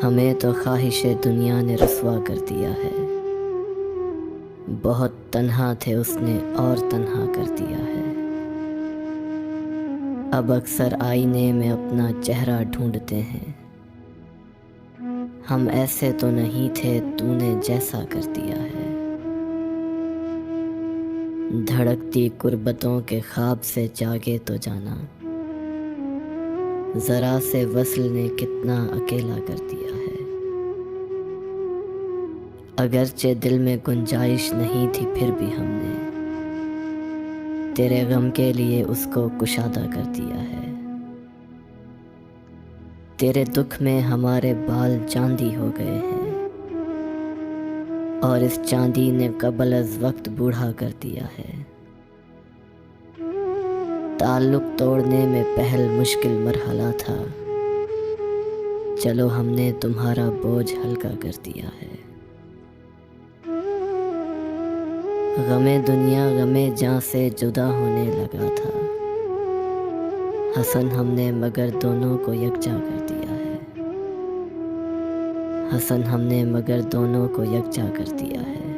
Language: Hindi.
हमें तो ख्वाहिश दुनिया ने रुसवा कर दिया है। बहुत तन्हा थे उसने और तन्हा कर दिया है। अब अक्सर आईने में अपना चेहरा ढूंढते हैं। हम ऐसे तो नहीं थे, तूने जैसा कर दिया है। धड़कती कुर्बतों के ख्वाब से जागे तो जाना, जरा से वस्ल ने कितना अकेला कर दिया है। अगरचे दिल में गुंजाइश नहीं थी, फिर भी हमने तेरे गम के लिए उसको कुशादा कर दिया है। तेरे दुख में हमारे बाल चांदी हो गए हैं, और इस चांदी ने कबल अज़ वक्त बूढ़ा कर दिया है। ताल्लुक तोड़ने में पहल मुश्किल मरहला था, चलो हमने तुम्हारा बोझ हल्का कर दिया है। गमे दुनिया गमे जान से जुदा होने लगा था, हसन हमने मगर दोनों को यकजा कर दिया है। हसन हमने मगर दोनों को यकजा कर दिया है।